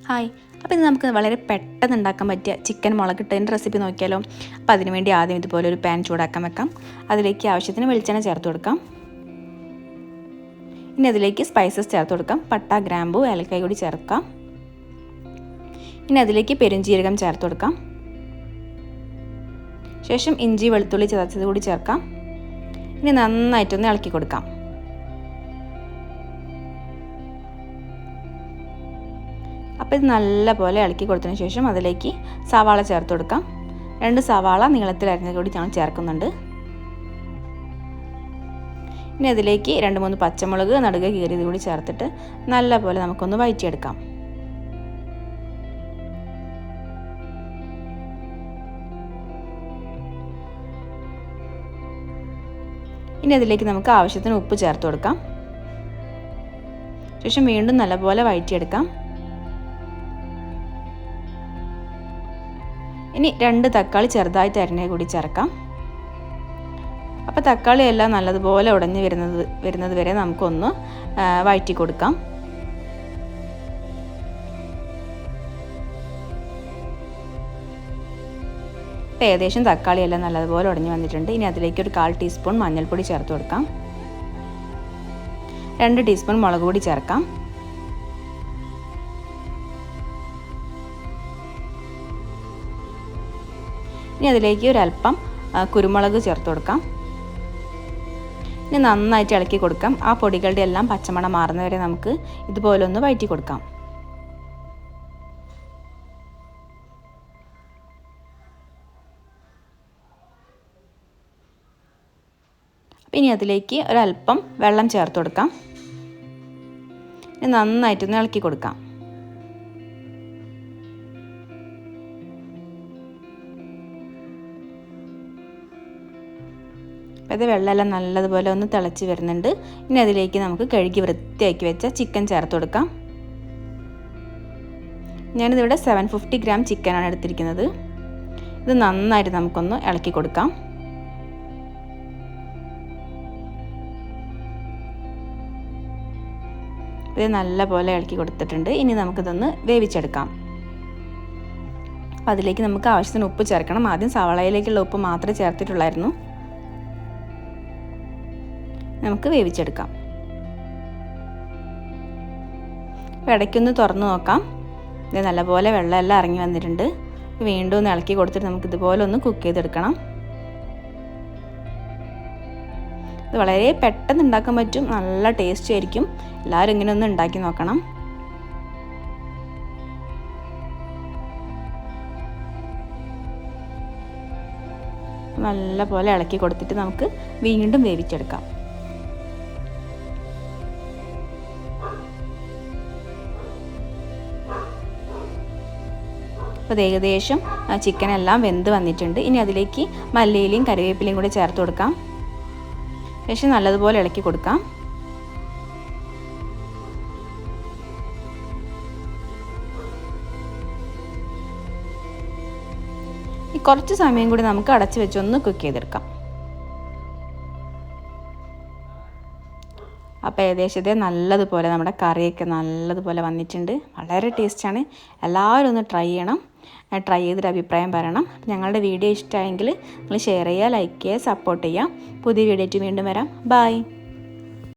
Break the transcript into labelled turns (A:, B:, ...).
A: Hi, അപ്പോൾ ഇന്ന് നമുക്ക് വളരെ പെട്ടെന്ന് ഉണ്ടാക്കാൻ പറ്റിയ ചിക്കൻ മുളകിട്ടതിൻ്റെ റെസിപ്പി നോക്കിയാലോ. അപ്പോൾ അതിനുവേണ്ടി ആദ്യം ഇതുപോലെ ഒരു പാൻ ചൂടാക്കാൻ വെക്കാം. അതിലേക്ക് ആവശ്യത്തിന് വെളിച്ചെണ്ണ ചേർത്ത് കൊടുക്കാം. ഇനി അതിലേക്ക് സ്പൈസസ് ചേർത്ത് കൊടുക്കാം. പട്ട, ഗ്രാമ്പു, ഏലക്കായ കൂടി ചേർക്കാം. ഇനി അതിലേക്ക് പെരുംജീരകം ചേർത്ത് കൊടുക്കാം. ശേഷം ഇഞ്ചി വെളുത്തുള്ളി ചതച്ചത് കൂടി ചേർക്കാം. ഇനി നന്നായിട്ടൊന്ന് ഇളക്കി കൊടുക്കാം. അപ്പോൾ ഇത് നല്ലപോലെ ഇളക്കി കൊടുത്തതിന് ശേഷം അതിലേക്ക് സവാള ചേർത്ത് കൊടുക്കാം. 2 സവാള നീളത്തിൽ അരിഞ്ഞത് കൂടി ഞാൻ ചേർക്കുന്നുണ്ട്. ഇനി അതിലേക്ക് 2-3 പച്ചമുളക് നടുകെ കീറിയത് കൂടി ചേർത്തിട്ട് നല്ലപോലെ നമുക്കൊന്ന് വഴറ്റിയെടുക്കാം. ഇനി അതിലേക്ക് നമുക്ക് ആവശ്യത്തിന് ഉപ്പ് ചേർത്ത് കൊടുക്കാം. ശേഷം വീണ്ടും നല്ലപോലെ വഴറ്റിയെടുക്കാം. ഇനി 2 തക്കാളി ചെറുതായിട്ട് അരിഞ്ഞത് കൂടി ചേർക്കാം. അപ്പോൾ തക്കാളി എല്ലാം നല്ലതുപോലെ ഉടഞ്ഞ് വരുന്നത് വരെ നമുക്കൊന്ന് വഴറ്റി കൊടുക്കാം. ഇപ്പോൾ ഏകദേശം തക്കാളി എല്ലാം നല്ലതുപോലെ ഉടഞ്ഞ് വന്നിട്ടുണ്ട്. ഇനി അതിലേക്ക് ഒരു 1/4 ടീസ്പൂൺ മഞ്ഞൾപ്പൊടി ചേർത്ത് കൊടുക്കാം. 2 ടീസ്പൂൺ മുളക് പൊടി ചേർക്കാം. ഇനി അതിലേക്ക് ഒരല്പം കുരുമുളക് ചേർത്ത് കൊടുക്കാം. ഇനി നന്നായിട്ട് ഇളക്കി കൊടുക്കാം. ആ പൊടികളുടെ എല്ലാം പച്ചമണം മാറുന്നവരെ നമുക്ക് ഇതുപോലെ ഒന്ന് വഴറ്റി കൊടുക്കാം. ഇനി അതിലേക്ക് ഒരല്പം വെള്ളം ചേർത്ത് കൊടുക്കാം. ഇനി നന്നായിട്ടൊന്ന് ഇളക്കി കൊടുക്കാം. അപ്പോൾ ഇത് വെള്ളമെല്ലാം നല്ലതുപോലെ ഒന്ന് തിളച്ച് വരുന്നുണ്ട്. ഇനി അതിലേക്ക് നമുക്ക് കഴുകി വൃത്തിയാക്കി വെച്ച ചിക്കൻ ചേർത്ത് കൊടുക്കാം. ഞാനിതിവിടെ 750 ഗ്രാം ചിക്കനാണ് എടുത്തിരിക്കുന്നത്. ഇത് നന്നായിട്ട് നമുക്കൊന്ന് ഇളക്കി കൊടുക്കാം. ഇത് നല്ലപോലെ ഇളക്കി കൊടുത്തിട്ടുണ്ട്. ഇനി നമുക്കിതൊന്ന് വേവിച്ചെടുക്കാം. അപ്പോൾ അതിലേക്ക് നമുക്ക് ആവശ്യത്തിന് ഉപ്പ് ചേർക്കണം. ആദ്യം സവാളയിലേക്കുള്ള ഉപ്പ് മാത്രമേ ചേർത്തിട്ടുള്ളായിരുന്നു. നമുക്ക് വേവിച്ചെടുക്കാം. ഇടയ്ക്കൊന്ന് തുറന്ന് നോക്കാം. ഇത് നല്ലപോലെ വെള്ളമെല്ലാം ഇറങ്ങി വന്നിട്ടുണ്ട്. വീണ്ടും ഒന്ന് ഇളക്കി കൊടുത്തിട്ട് നമുക്ക് ഇതുപോലെ ഒന്ന് കുക്ക് ചെയ്തെടുക്കണം. ഇത് വളരെ പെട്ടെന്ന് ഉണ്ടാക്കാൻ പറ്റും, നല്ല ടേസ്റ്റ് ആയിരിക്കും. എല്ലാവരും ഇങ്ങനെ ഒന്ന് ഉണ്ടാക്കി നോക്കണം. നല്ലപോലെ ഇളക്കി കൊടുത്തിട്ട് നമുക്ക് വീണ്ടും വേവിച്ചെടുക്കാം. അപ്പോൾ ഏകദേശം ചിക്കൻ എല്ലാം വെന്ത് വന്നിട്ടുണ്ട്. ഇനി അതിലേക്ക് മല്ലിയിലയും കറിവേപ്പിലയും കൂടി ചേർത്ത് കൊടുക്കാം. ശേഷം നല്ലതുപോലെ ഇളക്കി കൊടുക്കാം. കുറച്ച് സമയം കൂടി നമുക്ക് അടച്ചു വെച്ചൊന്ന് കുക്ക് ചെയ്തെടുക്കാം. അപ്പോൾ ഏകദേശത്തെ നല്ലതുപോലെ നമ്മുടെ കറിയൊക്കെ നല്ലതുപോലെ വന്നിട്ടുണ്ട്. വളരെ ടേസ്റ്റാണ്. എല്ലാവരും ഒന്ന് ട്രൈ ചെയ്യണം. ട്രൈ ചെയ്തിട്ട് അഭിപ്രായം പറയണം. ഞങ്ങളുടെ വീഡിയോ ഇഷ്ടമായെങ്കിൽ നിങ്ങൾ ഷെയർ ചെയ്യുക, ലൈക്ക് ചെയ്യുക, സപ്പോർട്ട് ചെയ്യുക. പുതിയ വീഡിയോ ആയിട്ട് വീണ്ടും വരാം. ബൈ.